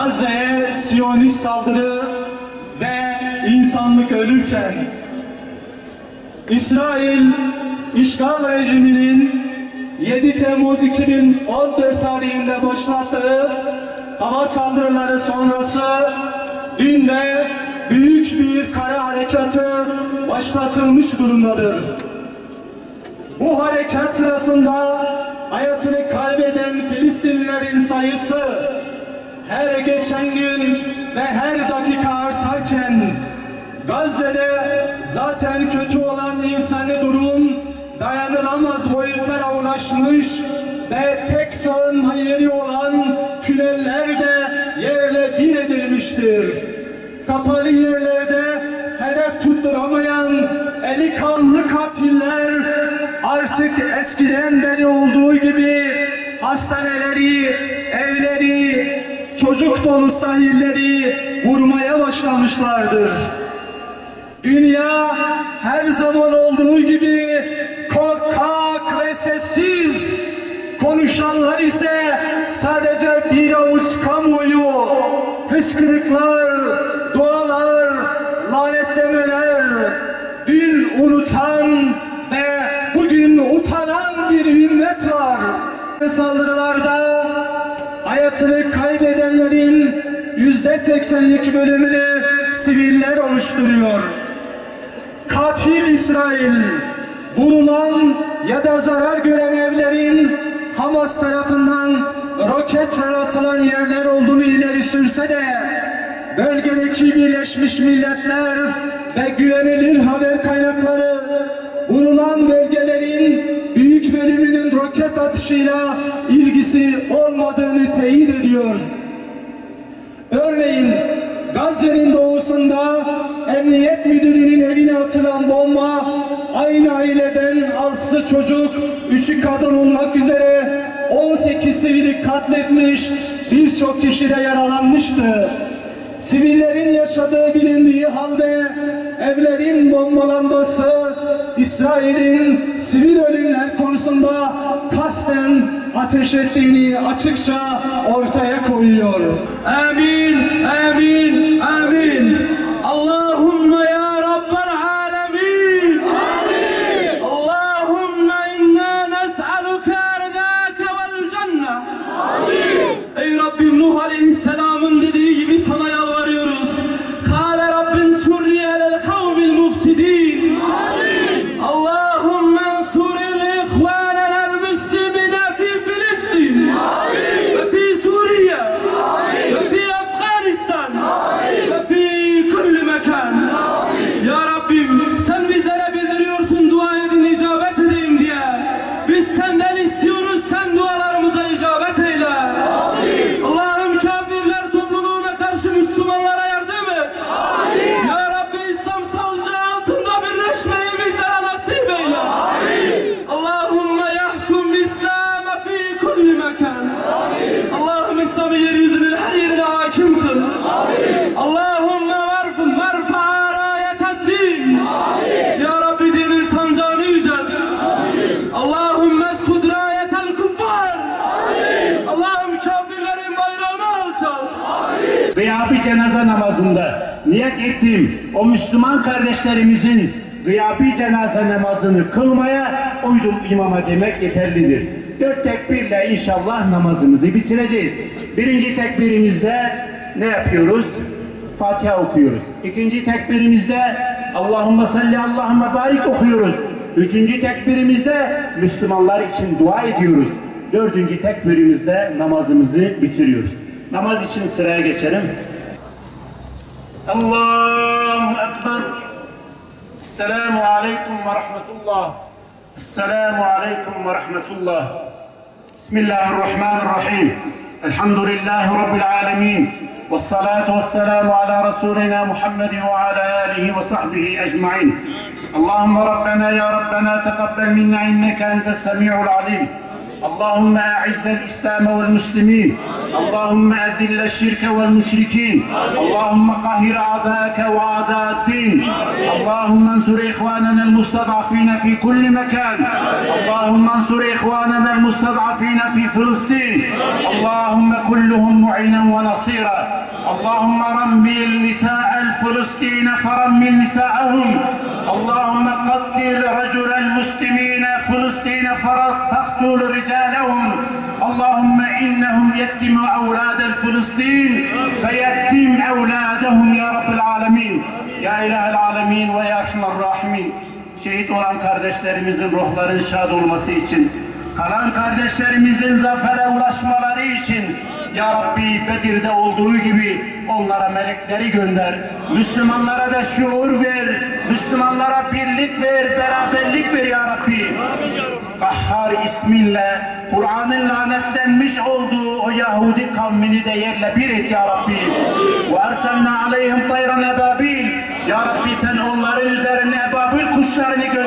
Gazze'ye Siyonist saldırı ve insanlık ölürken, İsrail işgal rejiminin 7 Temmuz 2014 tarihinde başlattığı hava saldırıları sonrası dün de büyük bir kara harekatı başlatılmış durumdadır. Bu harekat sırasında hayatını kaybeden Filistinlilerin sayısı her geçen gün ve her dakika artarken, Gazze'de zaten kötü olan insani durum dayanılamaz boyutlara ulaşmış ve tek sığınma yeri olan tüneller de yerle bir edilmiştir. Kapalı yerlerde hedef tutturamayan eli kanlı katiller artık eskiden beri olduğu gibi hastaneleri, evleri, çocuk dolu sahilleri vurmaya başlamışlardır. Dünya her zaman olduğu gibi korkak ve sessiz, konuşanlar ise sadece bir avuç kamuoyu, hıçkırıklar, dualar, lanetlemeler, dün unutan ve bugün utanan bir ümmet var. Saldırılarda hayatını kaybedenlerin %82 bölümünü siviller oluşturuyor. Katil İsrail, vurulan ya da zarar gören evlerin Hamas tarafından roketler atılan yerler olduğunu ileri sürse de bölgedeki Birleşmiş Milletler ve güvenilir haber kaynakları vurulan bölgelerin büyük bölümünün roket atışıyla ilgisi olmadığını teyit ediyor. Örneğin Gazze'nin doğusunda Emniyet Müdürü'nün evine atılan bomba aynı aileden 6'sı çocuk, 3'ü kadın olmak üzere 18 sivili katletmiş, birçok kişi de yaralanmıştı. Sivillerin yaşadığı bilindiği halde evlerin bombalanması İsrail'in sivil ölümler konusunda kasten ateş ettiğini açıkça ortaya koyuyor. Amin, amin, amin. Allahümme ya Rabbel alemin. Amin. Allahümme inna nes'aluke erdâke vel cennet. Amin. Ey Rabbim, Nuh Aleyhisselam'ın dediği gibi sana yalvarıyoruz. Kâle Rabbin Suriye'lel kavmil mufsidin. Amin. Allahümme ensuril ihvânenel müslimine fi Filistin. Amin. Ve fi Suriye. Amin. Ve fi Afganistan. Amin. Ve fi kulli mekan. Amin. Ya Rabbim, sen bizlere bildiriyorsun dua edin icabet edeyim diye. Biz senden istiyoruz, sen dualarımıza icabet eyle. Amin. Allah'ım, kafirler topluluğuna karşı Müslümanlara yardım et. Amin. Ya Rabbi, İslam salıcağı altında birleşmeyi bizlere nasip eyle. Amin. Allahümme yahkum bi'İslam'e fi kulli mekan. Amin. Allah'ım, İslam'ı yeryüzünün her yerine hakim kıl. Amin. Allahümme merfa rayeted din. Amin. Ya Rabbi, dinin sancağını yücelt. Amin. Allahümme eskud rayetel kuffar. Amin. Allah'ım, kafirlerin bayrağını alçalt. Amin. Gıyabi cenaze namazında niyet ettiğim o Müslüman kardeşlerimizin gıyabi cenaze namazını kılmaya uydum imama demek yeterlidir. 4 tekbirle inşallah namazımızı bitireceğiz. Birinci tekbirimizde ne yapıyoruz? Fatiha okuyoruz. İkinci tekbirimizde Allahümme salli Allahümme barik okuyoruz. Üçüncü tekbirimizde Müslümanlar için dua ediyoruz. Dördüncü tekbirimizde namazımızı bitiriyoruz. Namaz için sıraya geçelim. Allahu Ekber. Esselamu Aleyküm ve Rahmetullah. Esselamu Aleyküm ve Rahmetullah. Bismillahirrahmanirrahim. Elhamdülillahi Rabbil alemin. Vessalatu vesselamu ala Resulina Muhammedin ve ala alihi ve sahbihi ecmain. Allahümme Rabbena ya Rabbena teqabbel minna inneke entes semi'ul alim. اللهم أعز الإسلام والمسلمين اللهم أذل الشرك والمشركين اللهم قهر أعداءك وأعداء الدين اللهم انصر إخواننا المستضعفين في كل مكان اللهم انصر إخواننا المستضعفين في فلسطين اللهم كلهم معينا ونصيرا اللهم رمي النساء الفلسطين فرمي نساءهم اللهم قتل رجل المسلمين فلسطين فاقتل رجالهم اللهم إنهم يتم أولاد الفلسطين فيتم أولادهم يا رب العالمين ya İlahel Alemin ve ya Erhamer Rahimin. Şehit olan kardeşlerimizin ruhlarının şad olması için, kalan kardeşlerimizin zafere ulaşmaları için ya Rabbi Bedir'de olduğu gibi onlara melekleri gönder. Müslümanlara da şuur ver, Müslümanlara birlik ver, beraberlik ver ya Rabbi. Kahhar isminle Kur'an'ın lanetlenmiş olduğu o Yahudi kavmini de yerle bir et ya Rabbi. Ve erselna aleyhim tayran ebabil. Ya Rabbi sen onların üzerine ebabil kuşlarını gönder.